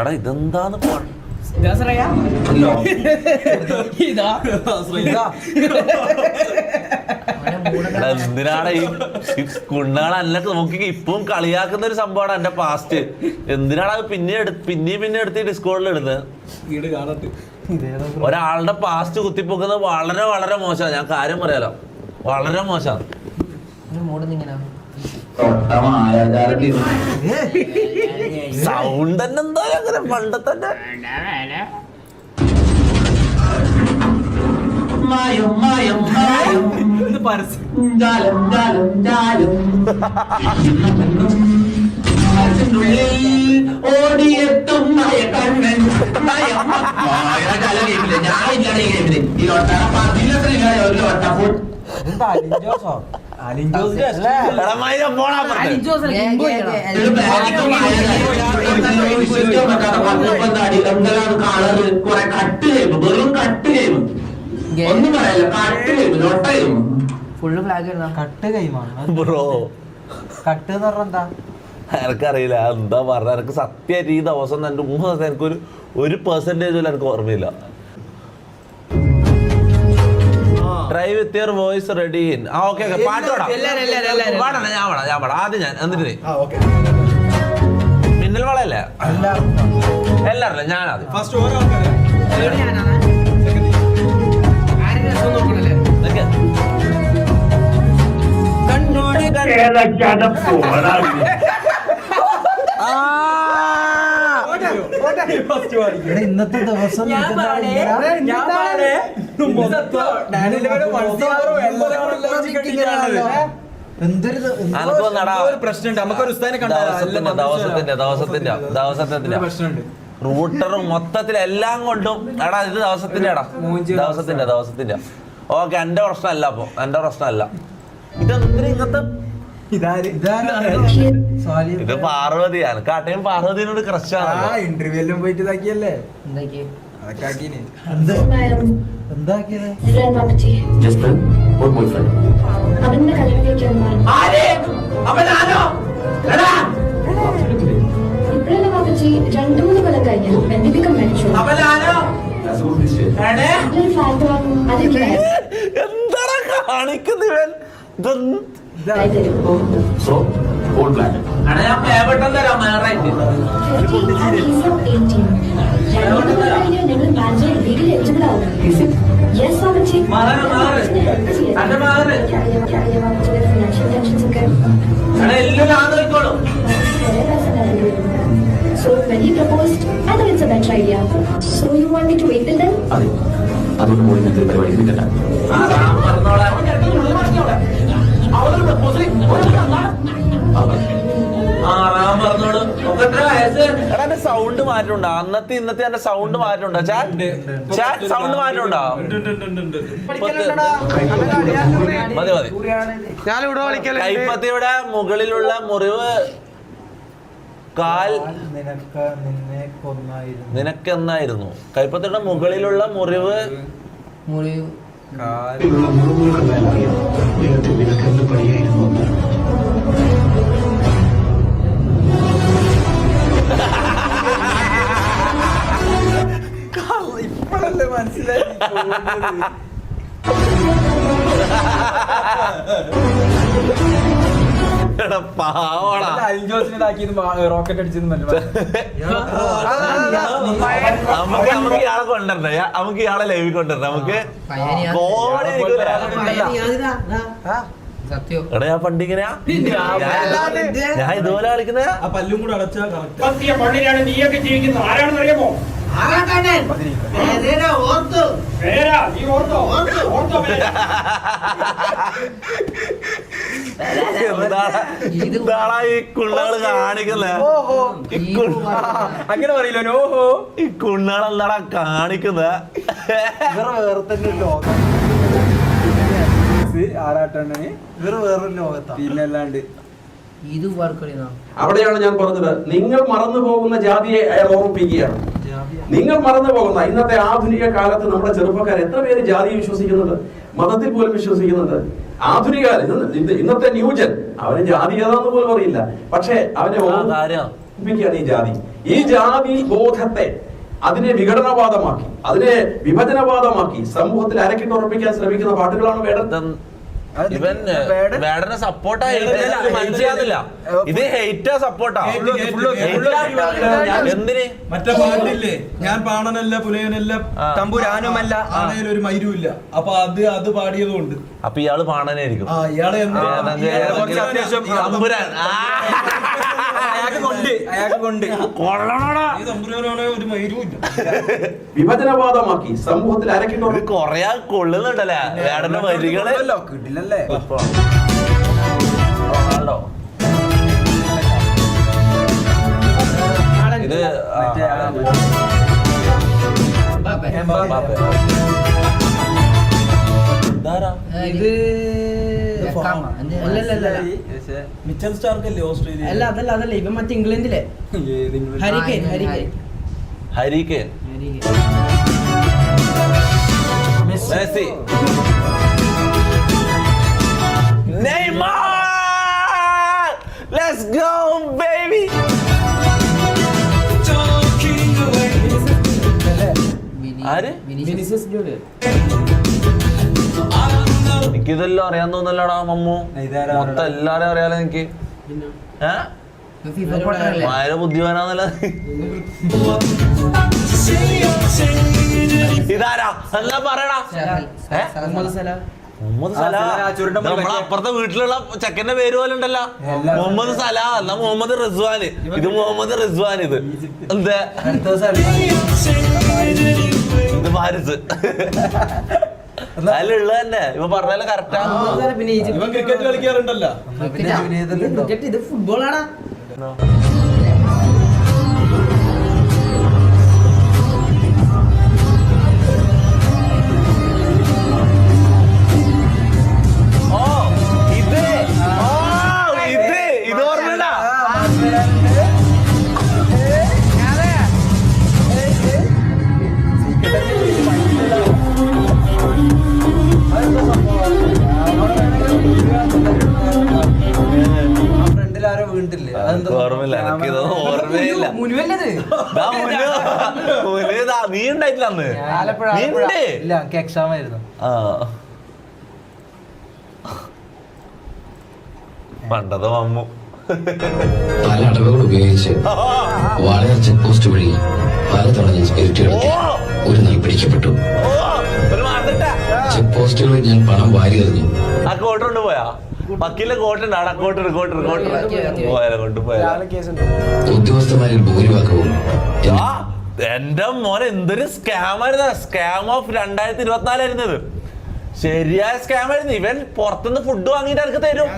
എടാ ഇതെന്താന്ന് എന്തിനാണ് ഈ കുണ്ണാണ് എന്നെ നോക്കി ഇപ്പം കളിയാക്കുന്ന ഒരു സംഭവമാണ് എന്റെ പാസ്റ്റ്. എന്തിനാണ് അത് പിന്നെ എടുത്ത് ഡിസ്കോഡിൽ ഇടുന്നത്? ഒരാളുടെ പാസ്റ്റ് കുത്തിപ്പൊക്കുന്നത് വളരെ വളരെ മോശമാണ്. ഞാൻ കാര്യം പറയാലോ, വളരെ മോശമാണ്. സൗണ്ട് തന്നെ എന്താ അങ്ങനെ പണ്ടത്തെ ഓടിയെത്തും കണ്ണൻ ഒന്നും പറയല്ല. ഫുള്ള് ഫ്ലാഗ് കട്ട് കൈമാണ് ബ്രോ. കട്ട് എന്ന് പറഞ്ഞ എന്താ എനിക്കറിയില്ല എന്താ പറഞ്ഞ. എനിക്ക് സത്യമായിട്ട് ഈ ദിവസം എൻ്റെ 3 ദിവസം എനിക്കൊരു 1% പോലും എനിക്ക് ഓർമ്മയില്ല. Try with your voice ready in. ആ ഓക്കെ ഓക്കെ പാട്ട് പാടാം. ഞാൻ പാടാം ആദ്യം ഞാൻ. എന്നിട്ട് മിന്നൽ വളയല്ലേ എല്ലാവരും ഞാനാദ്യം. ഇന്നത്തെ ദിവസം റൂട്ടറും മൊത്തത്തിൽ എല്ലാം കൊണ്ടും എടാ ഇത് ദിവസത്തിന്റെ ഓക്കെ. എന്റെ പ്രശ്നമല്ല. അപ്പൊ എന്റെ പ്രശ്നമല്ല. ഇതെന്തിനാ ഇങ്ങനത്തെ ഇത് പാർവതിയാണ്. കാട്ടയും പാർവതിനോട് ക്രഷാണ്. ഇന്റർവ്യൂലും പോയിട്ട് ഇതാക്കിയല്ലേ എന്താണ് കാണിക്കുന്നവൻ? So when he proposed, I thought it's a better idea. So you want me to wait till then? അതുകൊണ്ട് മോളി ഇന്നത്തെ പരിപാടി കിട്ടണ്ട. സൗണ്ട് മാറ്റമുണ്ടോ? അന്നത്തെ ഇന്നത്തെ എന്റെ സൗണ്ട് മാറ്റമുണ്ടോ? ചാറ്റ് സൗണ്ട് മാറ്റമുണ്ടോ? മതി. കൈപ്പത്തിയുടെ മുകളിലുള്ള മുറിവ് കാൽ നിനക്കെന്നായിരുന്നു. കൈപ്പത്തിയുടെ മുകളിലുള്ള മുറിവ് ഇപ്പോഴല്ലേ മനസ്സിലായി. റോക്കറ്റ് അടിച്ചത് നമുക്ക് ഇയാളെ കൊണ്ടുവരണ്ടേ? നമുക്ക് ഇയാളെ ലൈവിൽ കൊണ്ടുവരണം. നമുക്ക് എടാ ഞാൻ പണ്ടിങ്ങനെയാ ഞാൻ ഇതുപോലെ കളിക്കുന്ന പല്ലും കൂടെ അടച്ചാ നീയൊക്കെ ജീവിക്കുന്നത് ആരാണെന്ന് അറിയാമോ? എന്താണ് ഈ കുണ്ണകള് കാണിക്കുന്നേ? അങ്ങനെ പറയില്ലോ. ഓഹോ ഈ കുണ്ണകൾ എന്താടാ കാണിക്കുന്നത്? വേറെ തന്നെ ലോകം ആറാട്ടണ്ണന് വേറൊരു ലോകത്താ. പിന്നെ അല്ലാണ്ട് അവിടെയാണ് ഞാൻ പറഞ്ഞത്, നിങ്ങൾ മറന്നു പോകുന്ന ജാതിയെ അയാൾ ഓർമ്മിപ്പിക്കുകയാണ്. നിങ്ങൾ മറന്നു പോകുന്ന ഇന്നത്തെ ആധുനിക കാലത്ത് നമ്മുടെ ചെറുപ്പക്കാർ എത്ര പേര് ജാതിയെ വിശ്വസിക്കുന്നുണ്ട്, മതത്തിൽ പോലും വിശ്വസിക്കുന്നുണ്ട്. ആധുനിക ഇന്നത്തെ ന്യൂജൻ അവന് ജാതി ഏതാന്ന് പോലും അറിയില്ല. പക്ഷെ അവന്റെ ാണ് ഈ ജാതി ബോധത്തെ അതിനെ വിഘടനവാദമാക്കി, അതിനെ വിഭജനവാദമാക്കി സമൂഹത്തിൽ അരക്കിട്ടുറപ്പിക്കാൻ ശ്രമിക്കുന്ന പാട്ടുകളാണ് വേടൻ. ഇവൻ വേടനെ സപ്പോർട്ടായിട്ട് മനസ്സിലാകുന്നില്ല. ഇത് ഹെയ്റ്റാ സപ്പോർട്ടാ. എന്തിന്? മറ്റേ പാട്ടില്ലേ, ഞാൻ പാണനല്ല പുലയനല്ല തമ്പുരാനുമല്ല ആണേലും ഒരു മൈരുമില്ല. അപ്പൊ അത് പാടിയതുകൊണ്ട് അപ്പൊ ഇയാള് പാണനായിരിക്കും. ഇയാളെ തമ്പുരാൻ തമ്പുരാനാണെ ഒരു മൈരുമില്ല. വിഭജനവാദമാക്കി സമൂഹത്തിൽ അരക്കിട്ടുറപ്പ് കൊറേ കൊള്ളുന്നുണ്ടല്ലേ വേടന്റെ വരികള്. കിട്ടില്ലല്ലേ ഇത് മിച്ചൽ സ്റ്റാർക്കല്ലേ ഓസ്ട്രേലിയ? അല്ല അതല്ല ഇവൻ മറ്റേ ഇംഗ്ലണ്ടിലെ ഹരിക്കേൻ Messi Neymar, let's go baby. ആര്? എനിക്കിതെല്ലാം അറിയാൻ തോന്നല്ലോടാ മമ്മു. മൊത്തം എല്ലാരും അറിയാലോ എനിക്ക്. ഭയങ്കര ബുദ്ധിമാനാന്നല്ല. ഇതാരാ എന്നാ പറയടാ. Mohamed Salah. നമ്മളെ അപ്പുറത്തെ വീട്ടിലുള്ള ചെക്കന്റെ പേര് പോലെ ഉണ്ടല്ലോ, മുഹമ്മദ് സലാ അല്ല മുഹമ്മദ് റിസ്വാൻ. ഇത് മുഹമ്മദ് റിസ്വാൻ. ഇത് എന്താ ഇത് പാരിസ് അതിലുള്ള തന്നെ ഇവ പറഞ്ഞാലും കറക്റ്റാ. ഇവൻ ക്രിക്കറ്റ് കളിക്കാറുണ്ടല്ലോ. ഇത് ഫുട്ബോളാണ്. ഇത് ഓർമ്മ ഫ്രണ്ടിലാരോ വീണ്ടില്ലേ? ഓർമ്മയില്ല, എനിക്കിതൊന്നും ഓർമ്മയില്ല. നീ ഉണ്ടായിട്ടില്ല അന്ന്. നീ ഉണ്ട്. ഇല്ല, എനിക്ക് എക്സാം ആയിരുന്നു. പണ്ടത്തെ മമ്മു. പല അടവുകൾ ഉപയോഗിച്ച് വാളയാർ ചെക്ക് പോസ്റ്റ് വഴി പലതവണ ഞാൻ സ്പിരിറ്റ് കളിച്ച് ഒരു നാൾ പിടിക്കപ്പെട്ടു. ചെക്ക് പോസ്റ്റുകളിൽ ഞാൻ പണം വാരി എറിഞ്ഞു. ആ കോട്ടുണ്ട് പോയാ വക്കീലെ കോട്ടുണ്ട് അവിടെ പോയാലോ കൊണ്ടുപോയാ. ഉദ്യോഗസ്ഥന്മാരിൽ ഭൂരിഭാഗവും എന്റെ മോനെ എന്തൊരു സ്കാം ആയിരുന്നു. സ്കാം ഓഫ് 2024 ആയിരുന്നത്. ശരിയായ സ്കാം ആയിരുന്നു. ഇവൻ പുറത്തുനിന്ന് ഫുഡ് വാങ്ങിയിട്ട് എനിക്ക് തരും.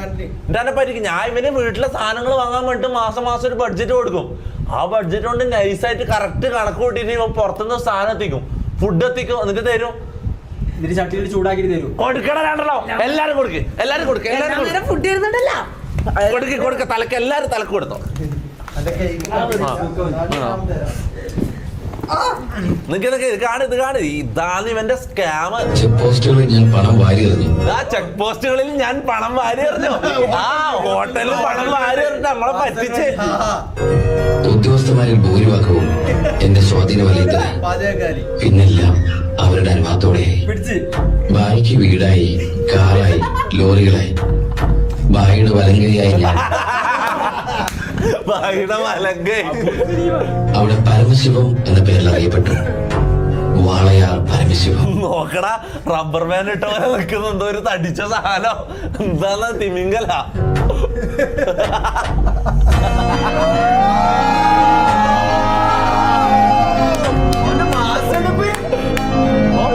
എന്റെ പരിക്ക് ഞാൻ ഇവന് വീട്ടിലെ സാധനങ്ങൾ വാങ്ങാൻ വേണ്ടിട്ട് മാസം ഒരു ബഡ്ജറ്റ് കൊടുക്കും. ആ ബഡ്ജറ്റ് കൊണ്ട് നൈസായിട്ട് കറക്റ്റ് കണക്ക് കൂട്ടിയിട്ട് ഇവൻ പുറത്തുനിന്ന് സാധനം എത്തിക്കും, ഫുഡ് എത്തിക്കും, എന്നിട്ട് തരും. ചട്ടിയിൽ ചൂടാക്കി തരും. കൊടുക്കണോ എല്ലാരും കൊടുക്ക് ഫുഡ് തരുന്നുണ്ടല്ലോ. കൊടുക്ക തലക്ക് എല്ലാരും തലക്ക് കൊടുത്തോ. ഇത് കാണ് ഇതാണ് ഇവന്റെ സ്കാം. ചെക്ക് പോസ്റ്റുകളിൽ ഞാൻ പണം വാരി എറിഞ്ഞു. ആ ചെക്ക് പോസ്റ്റുകളിൽ ഞാൻ പണം വാരി എറിഞ്ഞു. ആ ഹോട്ടലിൽ പണം വാരി എറിഞ്ഞു നമ്മളെ പറ്റിച്ച്. ഉദ്യോഗസ്ഥന്മാരിൽ ഭൂരിഭാഗവും എന്റെ സ്വാധീന വലയത്തിലായി. പിന്നെല്ലാം അവരുടെ അനുഭവത്തോടെയായി. ഭാര്യയ്ക്ക് വീടായി, കാറായി, ലോറികളായി. ഭാര്യയുടെ വലങ്കയായി ഞാൻ. അവിടെ പരമശിവം എന്ന പേരിൽ അറിയപ്പെട്ടു. വാളയാർ പരമശിവം. നോക്കടാ, റബ്ബർ ബാൻഡ് ഇട്ട പോലെ നിൽക്കുന്ന എന്തോ ഒരു തടിച്ച സാധനം. എന്താ തിമിംഗല.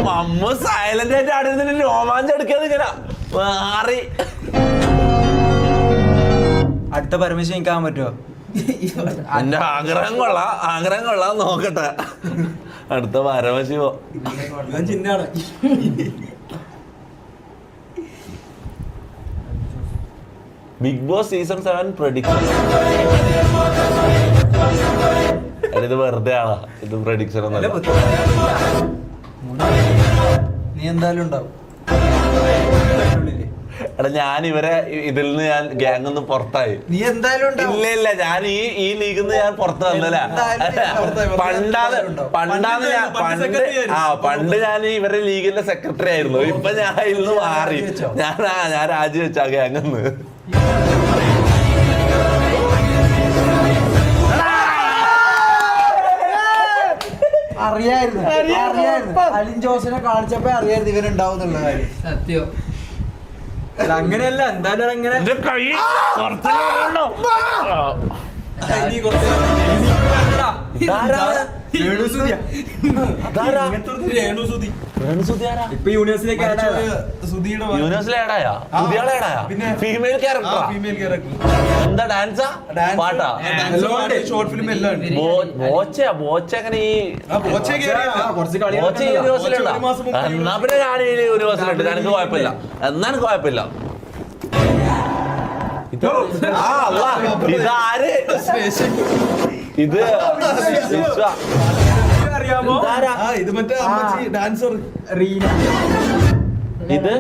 മമ്മ സൈലന്റ് ആയിട്ട് ആടുന്നതിന് രോമാഞ്ചം എടുക്കാതെ ഇങ്ങനെ മാറി. അടുത്ത പരമേശ്വരൻ നിൽക്കാൻ പറ്റുമോ? എന്റെ ആഗ്രഹം കൊള്ളാം നോക്കട്ടെ. അടുത്ത പരമശിവോ ചിഹ്നാണ്. Bigg Boss season 7 prediction. ഇത് വെറുതെ ആളാ, ഇത് പ്രഡിക്ഷൻ ഒന്നല്ല. നീ എന്തായാലും ഉണ്ടാവും. എടാ ഞാൻ ഇവരെ ഇതിൽ നിന്ന് ഞാൻ ഗ്യാങ് ഒന്ന് പുറത്തായി. നീ എന്തായാലും ഇല്ല ഞാൻ ഈ ലീഗിൽ നിന്ന് ഞാൻ പുറത്ത് വന്നല്ല. പണ്ട് ഞാൻ ഇവരുടെ ലീഗിന്റെ സെക്രട്ടറി ആയിരുന്നു. ഇപ്പൊ ഞാൻ ഇതിൽ നിന്ന് മാറി. ഞാൻ രാജിവെച്ച ഗ്യാങ്ങന്ന്. അറിയായിരുന്നു അലിൻ ജോസിനെ കാണിച്ചപ്പോ അറിയായിരുന്നു ഇവരുണ്ടാവുന്നുള്ള കാര്യം. സത്യം. അങ്ങനെയല്ല, എന്തായാലും അങ്ങനെ ഇപ്പൊ യൂണിവേഴ്സിലേക്ക് ഫീമെയിൽ ക്യാരക്ടർ എന്താ? ഡാൻസാ പാട്ടാ? ഷോർട്ട് ഫിലിം എല്ലാം ബോച്ച അങ്ങനെ ഈ യൂണിവേഴ്സിലുണ്ടോ? എന്നാ പിന്നെ ഞാൻ ഈ യൂണിവേഴ്സിലുണ്ട്. എനിക്ക് കുഴപ്പമില്ല. എന്നാ എനിക്ക് കുഴപ്പമില്ല. ഇതാര്? ഇത് അറിയാമോ? ഇത് മറ്റേ ഡാൻസർ റീന. ഇത്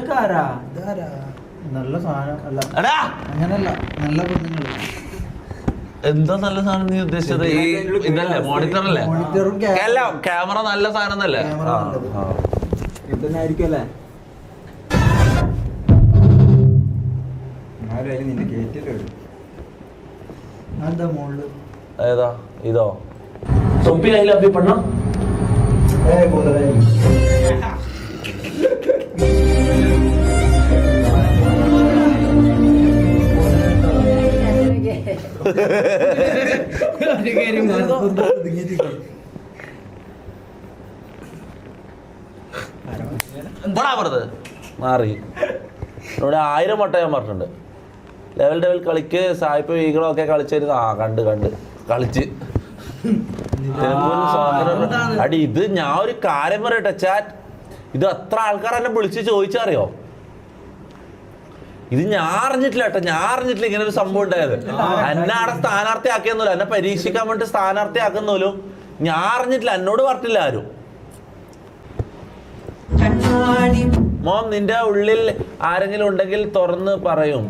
നല്ല സാധനം അല്ല, എടാ അങ്ങനല്ല, നല്ല പെണ്ണുങ്ങള്. എന്താ നല്ല സാധനം നീ ഉദ്ദേശിച്ചത്? ഈ ഇതല്ലേ, മോണിറ്ററല്ലേ? മോണിറ്ററും ക്യാമറ നല്ല സാധനം എന്നല്ലേ? ഇതന്നെ ആയിരിക്കും അല്ലേ? നിന്നെ കേറ്റില്ല. എന്താ മോളില് ഏതാ? ഇതോ? തൊപ്പി കയ്യിൽ അപ്പി പെണ്ണ മാറി. ഇവിടെ 1000 വട്ടം ഞാൻ പറഞ്ഞിട്ടുണ്ട്. ലെവൽ കളിക്ക് സായിപ്പ് വീകളൊക്കെ കളിച്ചിരുന്നു. കണ്ട് കളിച്ച് അടി. ഇത് ഞാൻ ഒരു കാര്യം പറയട്ടെ ചാറ്റ്, ഇത് എത്ര ആൾക്കാർ എന്നെ വിളിച്ച് ചോദിച്ചറിയോ? ഇത് ഞാൻ അറിഞ്ഞിട്ടില്ല കേട്ടോ. ഞാൻ അറിഞ്ഞിട്ടില്ല ഇങ്ങനെ ഒരു സംഭവം ഉണ്ടായത്. എന്നെ അവിടെ സ്ഥാനാർത്ഥി ആക്കിയെന്നല്ലോ, എന്നെ പരീക്ഷിക്കാൻ വേണ്ടി സ്ഥാനാർത്ഥി ആക്കുന്നല്ലോ. ഞാൻ അറിഞ്ഞിട്ടില്ല, എന്നോട് പറഞ്ഞിട്ടില്ല ആരും. മോം നിന്റെ ഉള്ളിൽ ആരെങ്കിലും ഉണ്ടെങ്കിൽ തുറന്ന് പറയും.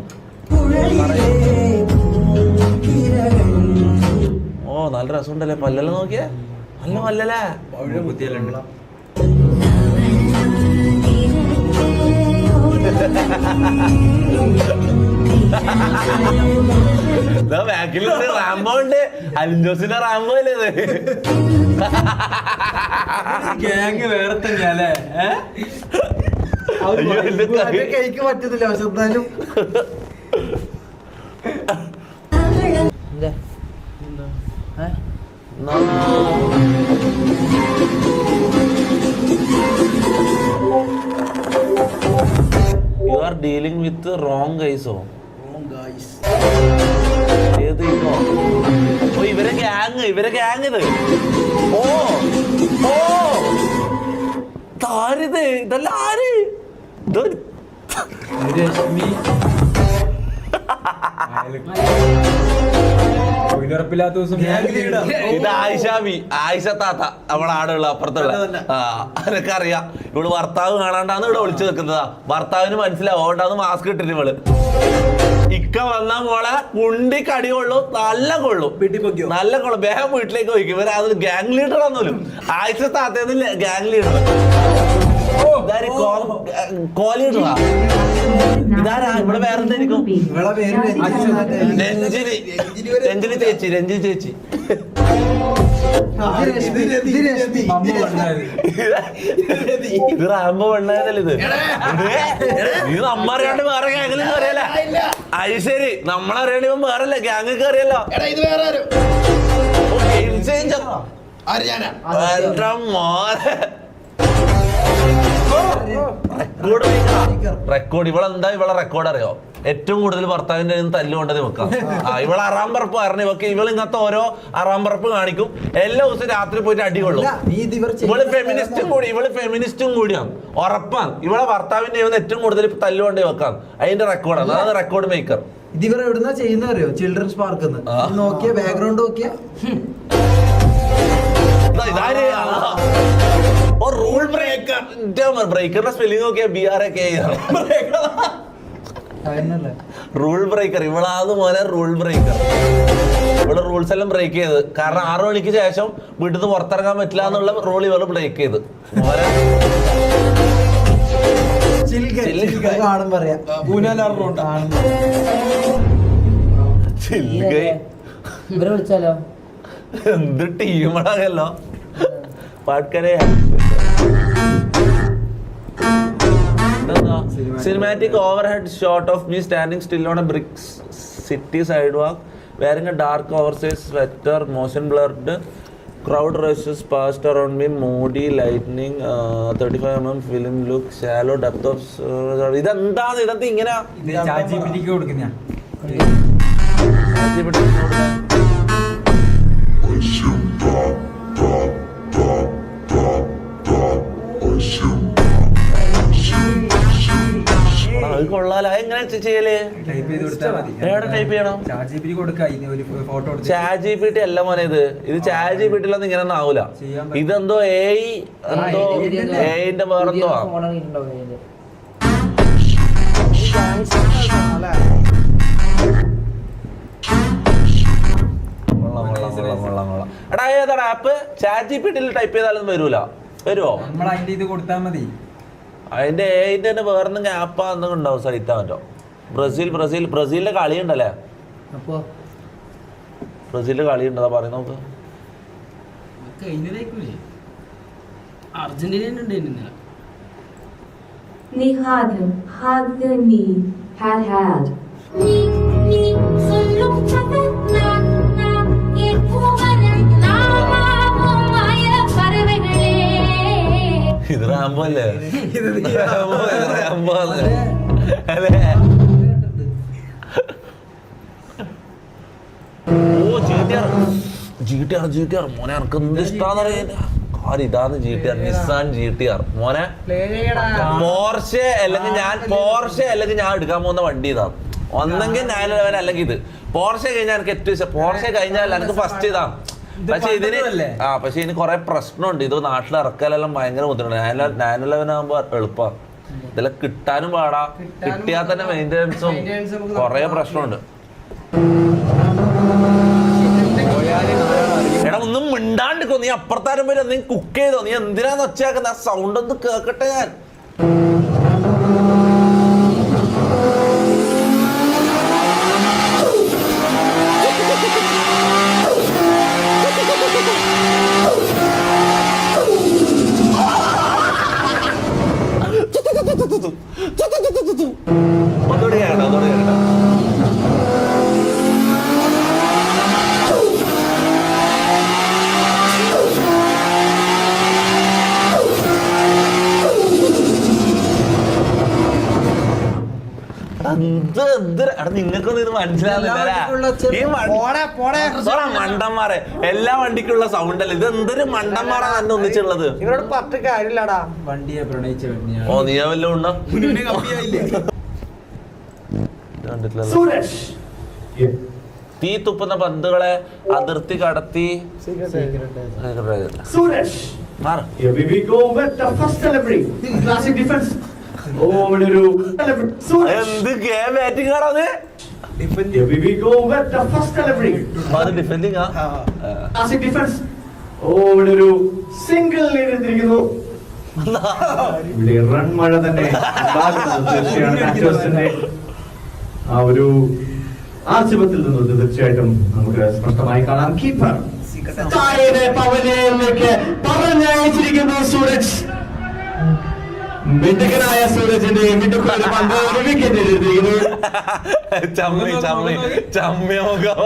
ഓ നല്ല രസമുണ്ടല്ലേ, പല്ലെല്ലാം നോക്കിയേ, നല്ല പല്ലല്ലേ. ബാക്കിൽ റാംബോ ഉണ്ട്. അലിൻ ജോസിന്റെ റാംബോ അല്ലേ ഇത്? ഗ്യാങ് വേറെ തന്നെയല്ലേ? കൈക്ക് പറ്റുന്നില്ല, പക്ഷെ എന്തായാലും you are dealing with wrong ഗൈസോ? ഏത് ഇപ്പോ? ഓ ഇവരെ ഗ്യാങ് ഇത്. ഓ താരിത് ഇതല്ല ആര്? ഉറപ്പില്ലാത്ത ദിവസം ഇത് ആയിഷ താത്ത, അവളെ ആടുള്ള അപ്പുറത്തുള്ള. അതൊക്കെ അറിയാം. ഇവള് ഭർത്താവ് കാണാണ്ടാന്ന് ഇവിടെ വിളിച്ചു നിൽക്കുന്നതാ. ഭർത്താവിന് മനസ്സിലാവും, അതുകൊണ്ടാന്ന് മാസ്ക് ഇട്ടിട്ട് ഇവള്. ഇക്ക വന്നാ മോളെ കുണ്ടി കടി കൊള്ളും, നല്ല കൊള്ളും. വേഗം വീട്ടിലേക്ക് പോയിക്കും. ഇവര് അത് ഗ്യാങ് ലീഡർ ആണെന്നോലും. ആയിഷ താത്തേന്ന് ഗ്യാങ് ലീഡർ. ഇതാരാ? ഇവിടെ വേറെ എന്തായിരിക്കും? രഞ്ജിനി ചേച്ചി. ഇത് റാംബോ പെണ്ണായതല്ലേ ഇത്? ഇത് നമ്മറിയാണ്ട് വേറെ ഗ്യാങ്ങിലും അറിയാല. അത് ശരി, നമ്മളറിയാണ്ട് വേറല്ല ഗ്യാങ്ങൊക്കെ അറിയാലോ. മോനെ റെക്കോർഡ് ഇവളെന്താ? ഇവളെ റെക്കോർഡ് അറിയോ? ഏറ്റവും കൂടുതൽ ഭർത്താവിന്റെ തല്ലുകൊണ്ടത് വെക്കാം. ഇവളെ അറാമ്പറപ്പ് പറഞ്ഞു ഇവക്ക്. ഇവള് ഇങ്ങനത്തെ ഓരോ അറാമ്പറപ്പ് കാണിക്കും. എല്ലാ ദിവസവും രാത്രി പോയിട്ട് അടികൊള്ളും. ഇവള് ഫെമിനിസ്റ്റും കൂടിയാണ്, ഉറപ്പാണ്. ഇവളെ ഭർത്താവിന്റെ ഏറ്റവും കൂടുതൽ തല്ലുകൊണ്ട് വെക്കാം. അതിന്റെ റെക്കോർഡാണ്. അതാണ് റെക്കോർഡ് മേക്കർ. ഇതിവർ എവിടുന്നാ ചെയ്യുന്നറിയോ? ചിൽഡ്രൻസ് പാർക്ക് നോക്കിയ ബാക്ക്ഗ്രൗണ്ട് നോക്കിയ റൂൾ ബ്രേക്കർ. ബ്രേക്കറിന്റെ സ്പെല്ലിംഗ് നോക്കിയാ BRAK. അതന്നല്ലേ റൂൾ ബ്രേക്കർ ഇവളാത് പോലെ റൂൾ ബ്രേക്കർ. ഇവിടെ റൂൾസ് എല്ലാം ബ്രേക്ക് ചെയ്ത്. കാരണം 6 മണിക്ക് ശേഷം വീട്ടിൽ നിന്ന് പുറത്തിറങ്ങാൻ പറ്റില്ല എന്നുള്ള റൂൾ ഇവള് ബ്രേക്ക് ചെയ്ത്. കാണും പറയാം ഇവരെ വിളിച്ചാലോ? എന്ത് ടീമാണല്ലോ പാട്കരെ. Cinematic overhead shot of me standing still on a brick city sidewalk wearing a dark oversized sweater, motion blurred. Crowd rushes past around me, moody lightning, 35mm film look, shallow depth of ഇതെന്താണ് ഇതെന്ത് ഇങ്ങനെ കൊടുക്കുന്ന അത് കൊള്ളാലോ. എങ്ങനെ ചെയ്യല്? എവിടെ type ചെയ്യണം? ChatGPT അല്ല മോനെ ഇത് ChatGPT ഇങ്ങനെ ഒന്നും ആവൂല. ഇതെന്തോ AI എന്തോ AIന്റെ വേറെന്തോ എടാ. ഏതാ ആപ്പ്? ChatGPT ടൈപ്പ് ചെയ്താലൊന്നും വരൂല. വരുമോ? നമ്മളതിന്റെ ഇത് കൊടുത്താൽ മതി. അതിന്റെ AI തന്നെ വേറെന്തെങ്കിലും ആപ്പാ എന്തെങ്കിലും ഉണ്ടാവും സഹിത്താൻ പറ്റോ? ബ്രസീലിന്റെ കളി ഉണ്ടല്ലേ? ബ്രസീലിന്റെ കളി ഉണ്ടോ പറയും നോക്ക്. ഇത് റാംബോ അല്ലേ? റാംബോ അല്ലേ? ഓ GTR മോനെ എനക്ക് എന്ത് ഇഷ്ടാന്ന് അറിയാം. ഇതാണ് GTR, നിസ്സാൻ GTR മോനെ. പോർഷെ അല്ലെങ്കിൽ ഞാൻ എടുക്കാൻ പോകുന്ന വണ്ടി ഇതാണ്. ഒന്നെങ്കിൽ 911 അല്ലെങ്കിൽ ഇത്. പോർഷെ കഴിഞ്ഞാൽ എനിക്ക് ഏറ്റവും ഇഷ്ടം. പോർഷെ കഴിഞ്ഞാൽ എനിക്ക് ഫസ്റ്റ് ഇതാണ്. പക്ഷെ ഇതിന് കുറെ പ്രശ്നമുണ്ട്. ഇത് നാട്ടിൽ ഇറക്കാലെല്ലാം ഭയങ്കര ബുദ്ധിമുട്ടുണ്ട്. 911 ആകുമ്പോ എളുപ്പമാണ്. ഇതെല്ലാം കിട്ടാനും പാടാ. കിട്ടിയാൽ തന്നെ മെയിൻ്റെനൻസും കുറെ പ്രശ്നമുണ്ട്. എടാ ഒന്നും മിണ്ടാണ്ടിക്കോ. നീ അപ്പുറത്താരും വരും. നീ കുക്ക് ചെയ്തോ? നീ എന്തിനാന്ന് ഒച്ചയാക്കുന്ന? ആ സൗണ്ട് ഒന്ന് കേക്കട്ടെ ഞാൻ. ഒന്നുകൂടി കേട്ടോ. നിങ്ങൾക്കൊന്നും ഇത് മനസ്സിലാവില്ല. മണ്ടന്മാരെ എല്ലാ വണ്ടിക്കുള്ള സൗണ്ട് അല്ലേ? ഇത് എന്തൊരു മണ്ടന്മാരാ തന്നെ ഒന്നിച്ചുള്ളത്. ഇവരോട് പറഞ്ഞ കാര്യമില്ലടാ. വണ്ടിയെ പ്രണയിച്ച ഓ നീ വല്ലതും ഉണ്ടോ? തീ തുപ്പുന്ന പന്തുകളെ അതിർത്തി കടത്തി എന്ത് ഗെയിം ബാറ്റിംഗ് ആണത്? സിംഗിൾ ലീഡിരിക്കുന്നു. റൺ മഴ തന്നെ ആ ഒരു ആശുപത്രിയിൽ നിന്ന് തീർച്ചയായിട്ടും നമുക്ക് സ്പഷ്ടമായി കാണാം. കീപ്പർ പവലിയനിലേക്ക് പറഞ്ഞയച്ചിരിക്കുന്നു സൂരജ്. മിടുക്കനായ സൂരജിന്റെ മിടുക്കൊരു പന്ത് ഒരു വിക്കറ്റ് എടുത്തിരിക്കുന്നു. ചമ്മിയ മുഖം.